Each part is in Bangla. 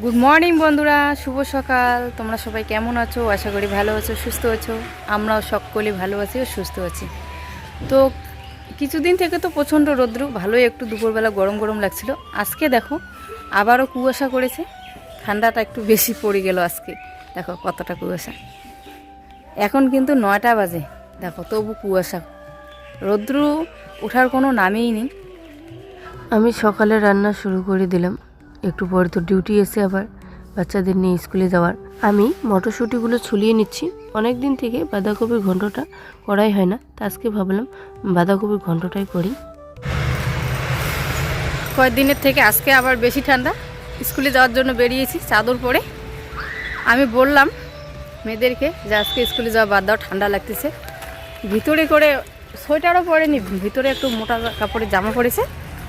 গুড মর্নিং বন্ধুরা, শুভ সকাল। তোমরা সবাই কেমন আছো? আশা করি ভালো আছো, সুস্থ আছো। আমরাও সকলে ভালো আছি ও সুস্থ আছি। তো কিছুদিন থেকে তো প্রচণ্ড রৌদ্র, ভালোই একটু দুপুরবেলা গরম গরম লাগছিল। আজকে দেখো আবারও কুয়াশা করেছে, ঠান্ডাটা একটু বেশি পড়ে গেল আজকে। দেখো কতটা কুয়াশা। এখন কিন্তু 9টা বাজে, দেখো তবু কুয়াশা, রৌদ্র ওঠার কোনো নামেই নেই। আমি সকালে রান্না শুরু করে দিলাম, একটু পরে তো ডিউটি এসে আবার বাচ্চাদের নিয়ে স্কুলে যাওয়ার। আমি মটরশুঁটিগুলো ছুলিয়ে নিচ্ছি। অনেক দিন থেকে বাঁধাকপির ঘন্টটা করাই হয় না, তা আজকে ভাবলাম বাঁধাকপির ঘন্টটাই করি। কয়েকদিনের থেকে আজকে আবার বেশি ঠান্ডা। স্কুলে যাওয়ার জন্য বেরিয়েছি চাদর পরে। আমি বললাম মেয়েদেরকে যে আজকে স্কুলে যাওয়া বাদ দাও, ঠান্ডা লাগতেছে। ভিতরে করে সোয়েটারও পরেনি, ভিতরে একটু মোটা কাপড়ের জামা পরেছে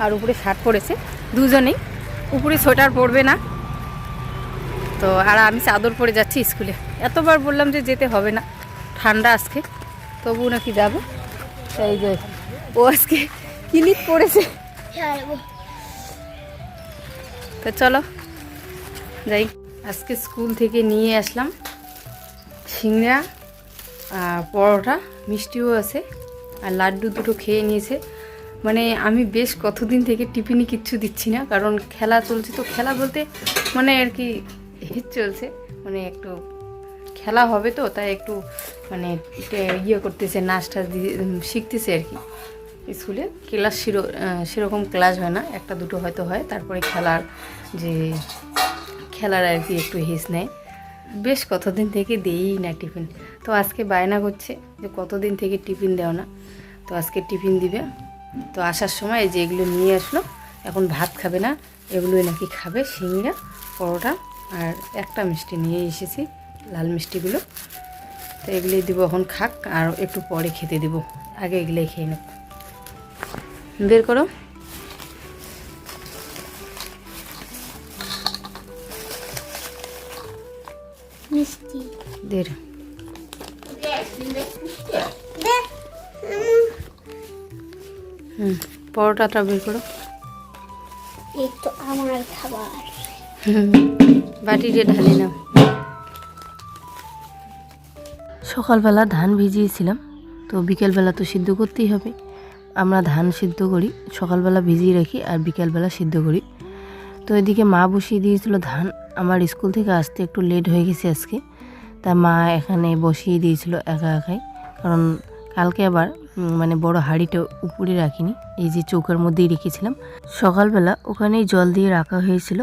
আর উপরে শার্ট পরেছে দুজনেই। উপরে সোয়েটার পরবে না তো, আর আমি চাদর পরে যাচ্ছি স্কুলে। এতবার বললাম যে যেতে হবে না, ঠান্ডা আজকে, তবু নাকি যাবো। তাই যে ও আজকে ক্লিপ পরেছে। তো চলো যাই। আজকে স্কুল থেকে নিয়ে আসলাম সিংড়া আর পরোটা, মিষ্টিও আছে আর লাড্ডু দুটো খেয়ে নিয়েছে। মানে আমি বেশ কতদিন থেকে টিফিনে কিচ্ছু দিচ্ছি না, কারণ খেলা চলছে। তো খেলা বলতে মানে আর কি চলছে, মানে একটু খেলা হবে তো, তাই একটু মানে ইয়ে করতেছে, নাচটা দিয়ে শিখতেছে আর কি। স্কুলে ক্লাস সেরকম ক্লাস হয় না, একটা দুটো হয়তো হয়, তারপরে খেলার আর কি একটু হিস নেয়। বেশ কতদিন থেকে দেই না টিফিন, তো আজকে বায়না করছে যে কতদিন থেকে টিফিন দেও না, তো আজকে টিফিন দিবে। তো আসার সময় যে এগুলো নিয়ে আসলো, এখন ভাত খাবে না, এগুলোই নাকি খাবে, সিংড়া পরোটা আর একটা মিষ্টি নিয়ে এসেছি, লাল মিষ্টিগুলো। তো এগুলোই দিব, এখন খাক, আর একটু পরে খেতে দেবো, আগে এগুলোই খেয়ে নেব। বের করো। মিষ্টি দের পরোটাটা বের করো। এই তো আমার খাবার। বাটিতে ঢালি নাও। সকালবেলা ধান ভিজিয়েছিলাম, তো বিকেলবেলা তো সিদ্ধ করতেই হবে। আমরা ধান সিদ্ধ করি, সকালবেলা ভিজিয়ে রাখি আর বিকেলবেলা সিদ্ধ করি। তো এদিকে মা বসিয়ে দিয়েছিল ধান। আমার স্কুল থেকে আসতে একটু লেট হয়ে গেছে আজকে, তা মা এখানে বসিয়ে দিয়েছিল একা একাই, কারণ কালকে আবার মানে বড় হাঁড়িটা উপরে রাখিনি, এই যে চৌকার মধ্যেই রেখেছিলাম। সকালবেলা ওখানেই জল দিয়ে রাখা হয়েছিল,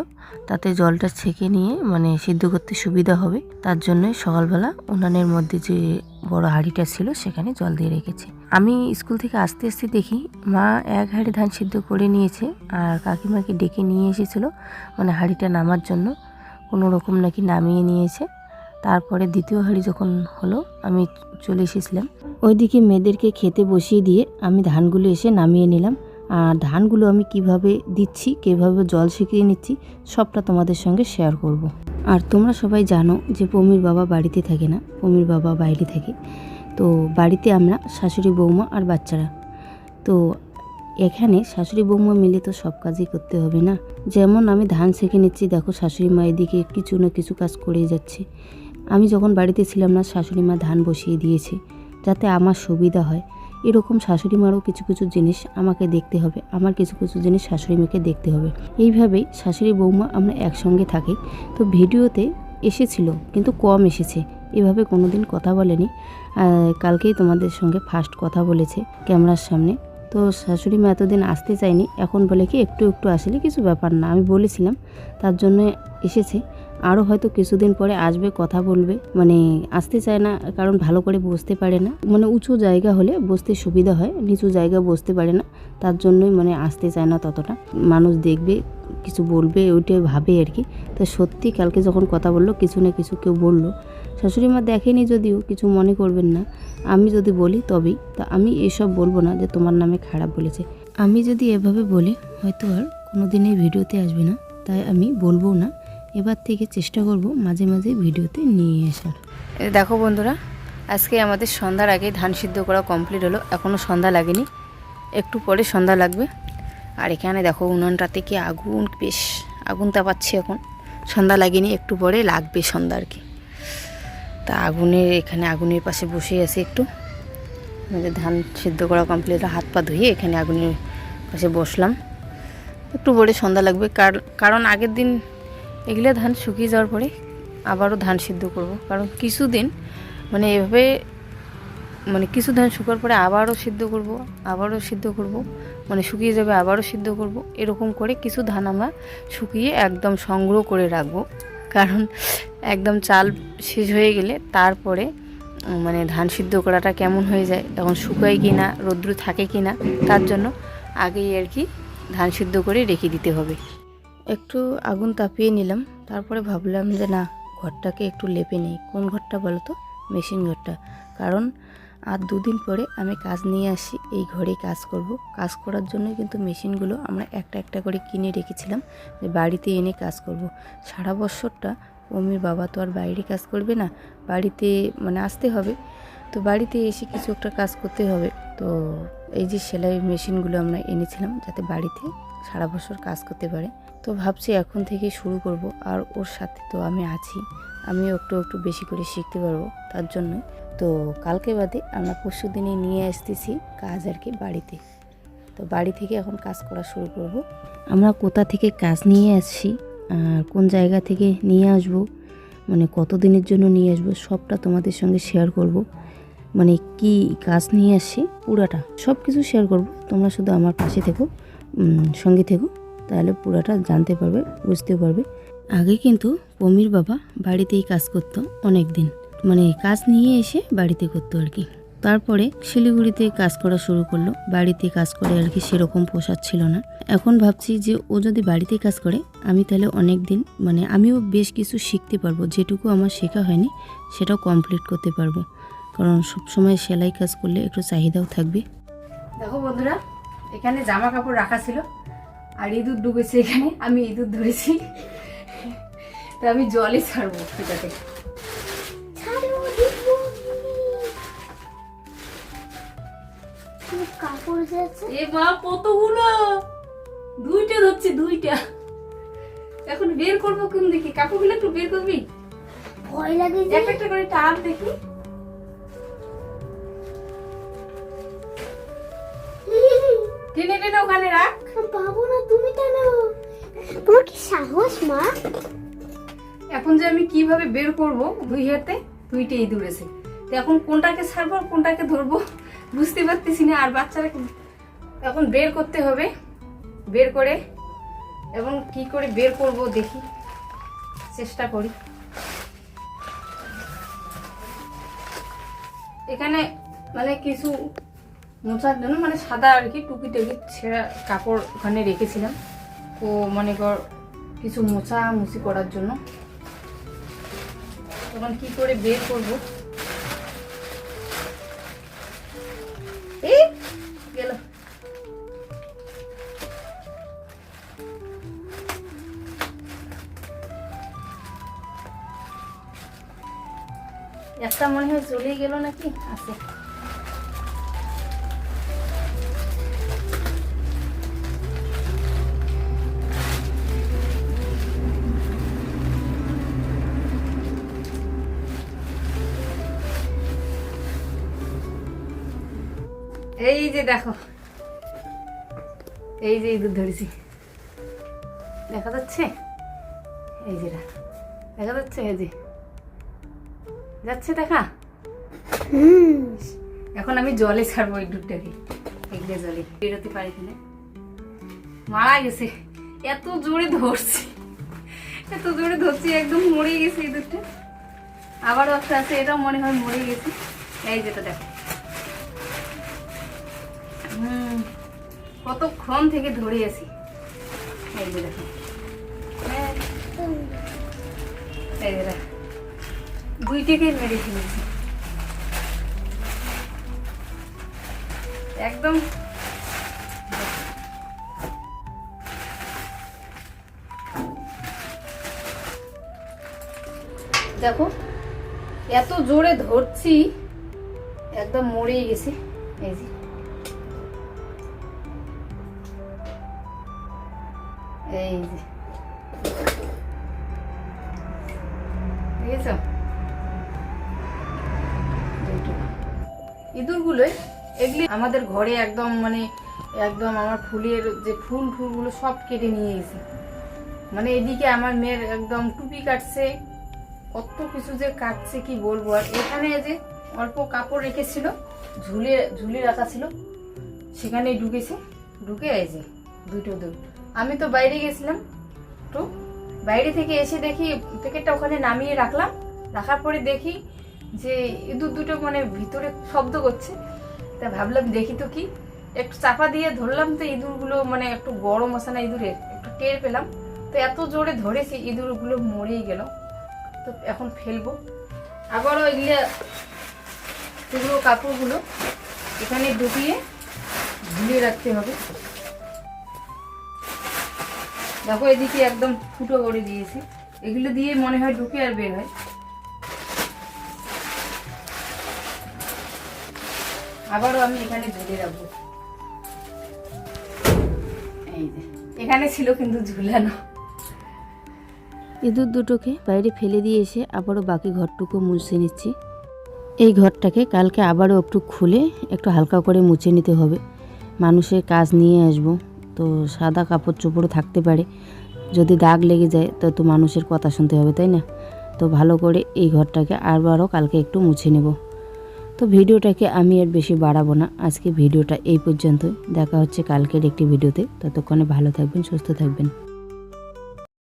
তাতে জলটা ছেঁকে নিয়ে মানে সিদ্ধ করতে সুবিধা হবে, তার জন্যই সকালবেলা উনানের মধ্যে যে বড় হাঁড়িটা ছিল সেখানে জল দিয়ে রেখেছি। আমি স্কুল থেকে আসতে আসতে দেখি মা এক হাঁড়ি ধান সিদ্ধ করে নিয়েছে, আর কাকিমাকে ডেকে নিয়ে এসেছিলো মানে হাঁড়িটা নামার জন্য, কোনো রকম নাকি নামিয়ে নিয়েছে। তারপরে দ্বিতীয় হাঁড়ি যখন হলো আমি চলে এসেছিলাম। ওইদিকে মেয়েদেরকে খেতে বসিয়ে দিয়ে আমি ধানগুলো এসে নামিয়ে নিলাম। আর ধানগুলো আমি কিভাবে দিচ্ছি, কীভাবে জল শুকিয়ে নিচ্ছি, সবটা তোমাদের সঙ্গে শেয়ার করব। আর তোমরা সবাই জানো যে পমির বাবা বাড়িতে থাকে না, পমির বাবা বাইরে থাকে। তো বাড়িতে আমরা শাশুড়ি বৌমা আর বাচ্চারা, তো এখানে শাশুড়ি বৌমা মিলে তো সব কাজই করতে হবে না। যেমন আমি ধান ছেঁকে নিচ্ছি, দেখো শাশুড়ি মা এদিকে কিছু না কিছু কাজ করেই যাচ্ছে। আমি যখন বাড়িতে ছিলাম না, শাশুড়ি মা ধান বসিয়ে দিয়েছে যাতে আমার সুবিধা হয়। এরকম শাশুড়ি মারও কিছু কিছু জিনিস আমাকে দেখতে হবে, আমার কিছু কিছু জিনিস শাশুড়ি মাকে দেখতে হবে। এইভাবেই শাশুড়ি বৌমা আমরা একসঙ্গে থাকি। তো ভিডিওতে এসেছিল কিন্তু কম এসেছে, এভাবে কোনো দিন কথা বলেনি। কালকেই তোমাদের সঙ্গে ফার্স্ট কথা বলেছে ক্যামেরার সামনে। তো শাশুড়ি মা এতদিন আসতে চায়নি, এখন বলে কি একটু একটু আসলে কিছু ব্যাপার না, আমি বলেছিলাম তার জন্য এসেছে। আরও হয়তো কিছুদিন পরে আসবে, কথা বলবে। মানে আসতে চায় না কারণ ভালো করে বসতে পারে না, মানে উঁচু জায়গা হলে বসতে সুবিধা হয়, নিচু জায়গা বসতে পারে না, তার জন্যই মানে আসতে চায় না ততটা। মানুষ দেখবে, কিছু বলবে, ওইটাই ভাবে আর কি। তো সত্যি কালকে যখন কথা বললো, কিছু না কিছু কেউ বললো, শাশুড়ি মা দেখেনি যদিও, কিছু মনে করবেন না, আমি যদি বলি তবেই। তা আমি এসব বলবো না যে তোমার নামে খারাপ বলেছে। আমি যদি এভাবে বলি হয়তো আর কোনো দিনই ভিডিওতে আসবে না, তাই আমি বলবো না। এবার থেকে চেষ্টা করব মাঝে মাঝে ভিডিওতে নিয়ে আসার। দেখো বন্ধুরা, আজকে আমাদের সন্ধ্যার আগে ধান সিদ্ধ করা কমপ্লিট হলো, এখনও সন্ধ্যা লাগেনি, একটু পরে সন্ধ্যা লাগবে। আর এখানে দেখো উনুনটাতে কি আগুন, বেশ আগুন তাপাচ্ছি এখন। সন্ধ্যা লাগেনি, একটু পরে লাগবে সন্ধ্যা আর কি। তা এখানে আগুনের পাশে বসে আছি একটু, আমাদের ধান সিদ্ধ করা কমপ্লিট, হাত পা ধুয়ে এখানে আগুনের পাশে বসলাম। একটু পরে সন্ধ্যা লাগবে, কারণ আগের দিন এগুলো ধান শুকিয়ে যাওয়ার পরে আবারও ধান সিদ্ধ করব। কারণ কিছুদিন মানে এভাবে মানে কিছু ধান শুকার পরে আবারও সিদ্ধ করব, মানে শুকিয়ে যাবে আবারও সিদ্ধ করব, এরকম করে কিছু ধান আমরা শুকিয়ে একদম সংগ্রহ করে রাখবো। কারণ একদম চাল শেষ হয়ে গেলে তারপরে মানে ধান সিদ্ধ করাটা কেমন হয়ে যায়, তখন শুকায় কি না, রৌদ্র থাকে কি না, তার জন্য আগেই আর কি ধান সিদ্ধ করে রেখে দিতে হবে। একটু আগুন তাপিয়ে নিলাম, তারপরে ভাবলাম যে না, ঘরটাকে একটু লেপে নিই। কোন ঘরটা বলো তো? মেশিন ঘরটা। কারণ আর 2 দিন পরে আমি কাজ নিয়ে আসি, এই ঘরেই কাজ করব। কাজ করার জন্য কিন্তু মেশিনগুলো আমরা একটা একটা করে কিনে রেখেছিলাম যে বাড়িতে এনে কাজ করব। সারা বছরটা অমির বাবা তো আর বাইরে কাজ করবে না, বাড়িতে মানে আসতে হবে, তো বাড়িতে এসে কিছু একটা কাজ করতে হবে। তো এই যে সেলাই মেশিনগুলো আমরা এনেছিলাম যাতে বাড়িতে সারা বছর কাজ করতে পারে। তো ভাবছি এখন থেকে শুরু করব, আর ওর সাথে তো আমি আছি, আমিও একটু বেশি করে শিখতে পারবো। তার জন্য তো কালকে বাদে আমরা পরশু দিনে নিয়ে আসতেছি কাজ আর কি বাড়িতে। তো বাড়ি থেকে এখন কাজ করা শুরু করব। আমরা কোথা থেকে কাজ নিয়ে আসছি আর কোন জায়গা থেকে নিয়ে আসব, মানে কত দিনের জন্য নিয়ে আসবো, সবটা তোমাদের সঙ্গে শেয়ার করব। মানে কি কাজ নিয়ে আসছি পুরাটা সব কিছু শেয়ার করব। তোমরা শুধু আমার পাশে থেকো, সঙ্গে থেকো, তাহলে পুরাটা জানতে পারবে, বুঝতে পারবে। আগে কিন্তু পমির বাবা বাড়িতেই কাজ করতো অনেক দিন, মানে কাজ নিয়ে এসে বাড়িতে করতো আর কি। তারপরে শিলিগুড়িতে কাজ করা শুরু করলো, বাড়িতে কাজ করে আর কি সেরকম পোষাচ্ছিল না। এখন ভাবছি যে ও যদি বাড়িতে কাজ করে আমি তাহলে অনেক দিন মানে আমিও বেশ কিছু শিখতে পারবো, যেটুকু আমার শেখা হয়নি সেটাও কমপ্লিট করতে পারবো। কারণ সবসময় সেলাই কাজ করলে একটু চাহিদাও থাকবে। দেখো বন্ধুরা, এখানে জামা কাপড় রাখা ছিল আর ইঁদুর ডুবেছে এখানে, আমি ইঁদুর ধরেছি, তো আমি জলে ছাড়বো সেটাকে। কাপড় যাচ্ছে এ মা কতগুলো, 2টা ধরছি, 2টা। এখন বের করবো কোন দিকে? কাপড়গুলো একটু বের করবি? ভয় লাগে যে। একটা একটা করে টান দেখি। টেনে টেনে ওখানে রাখ। পাবো না, তুমি টানো। তোমার কি সাহস মা? এখন যে আমি কিভাবে বের করব, 2 হাতে 2টা ইঁদুর আছে, তো এখন কোনটাকে ছাড়বো আর কোনটাকে ধরবো বুঝতে পারতেছি না। আর বাচ্চারা এখন বের করতে হবে, বের করে এবং কি করে বের করব দেখি, চেষ্টা করি। এখানে মানে কিছু মোছার জন্য মানে সাদা আর কি টুকি ছেঁড়া কাপড় ওখানে রেখেছিলাম, তো মনে কর কিছু মুছি করার জন্য। তখন কি করে বের করব? এই গেল। একটা মনে হয় চলেই গেল নাকি, আছে। এই যে দেখো, এই যে ইঁদুর ধরেছি, দেখা যাচ্ছে? এই যে দেখা যাচ্ছে, এই যে যাচ্ছে দেখা। এখন আমি জলে ছাড়বো ইঁদুরটাকে, এগুলো জলে বেরোতে পারি কিনা। মারা গেছে, এত জোরে ধরছি একদম মরে গেছে ইঁদুরটা। আবারও একটা আছে, এটাও মনে হয় মরে গেছে। এই যেটা দেখো, কতক্ষণ থেকে ধরে আছি। এই যে দেখো, এই যে দেখো, 2টাকে মেরে ফেলেছি একদম। দেখো এত জোরে ধরছি একদম মরেই গেছে। এই যে এই যে দেখেছ ইঁদুরগুলো, এগুলি আমাদের ঘরে একদম মানে একদম আমার ফুলের যে ফুলগুলো সব কেটে নিয়ে গেছে। মানে এদিকে আমার মেয়ের একদম টুপি কাটছে, কত কিছু যে কাটছে কি বলবো। আর এখানে যে অল্প কাপড় রেখেছিল, ঝুলে রাখা ছিল, সেখানেই ঢুকে এসে দুটো। আমি তো বাইরে গেছিলাম, তো বাইরে থেকে এসে দেখি প্যাকেটটা ওখানে নামিয়ে রাখার পরে দেখি যে ইঁদুর দুটো মানে ভিতরে শব্দ করছে। তা ভাবলাম দেখি তো কি, একটু চাপা দিয়ে ধরলাম, তো ইঁদুরগুলো মানে একটু গরম আসে না ইঁদুরের, একটু টের পেলাম, তো এত জোরে ধরেছে ইঁদুরগুলো মরেই গেল। তো এখন ফেলবো আবারও এগুলো কাপড়গুলো এখানে ঢুকিয়ে ঝুলিয়ে রাখতে হবে। দেখো এদিকে একদম ফুটো করে দিয়েছি, এগুলো দিয়ে মনে হয় ঢুকে আর বের হয়। আবারও আমি এখানে ঝুলিয়ে রাখবো। এই যে এখানে ছিল কিন্তু ঝুলানো। ইঁদুর দুটোকে বাইরে ফেলে দিয়ে এসে আবারও বাকি ঘরটুকু মুছে নিচ্ছি। এই ঘরটাকে কালকে আবারও একটু খুলে একটু হালকা করে মুছে নিতে হবে। মানুষের কাজ নিয়ে আসবো, তো সাদা কাপড় চোপড়ও থাকতে পারে, যদি দাগ লেগে যায় তো মানুষের কথা শুনতে হবে, তাই না? তো ভালো করে এই ঘরটাকে আবারও কালকে একটু মুছে নেব। তো ভিডিওটাকে আমি আর বেশি বাড়াবো না, আজকে ভিডিওটা এই পর্যন্তই। দেখা হচ্ছে কালকের একটি ভিডিওতে। ততক্ষণে ভালো থাকবেন, সুস্থ থাকবেন।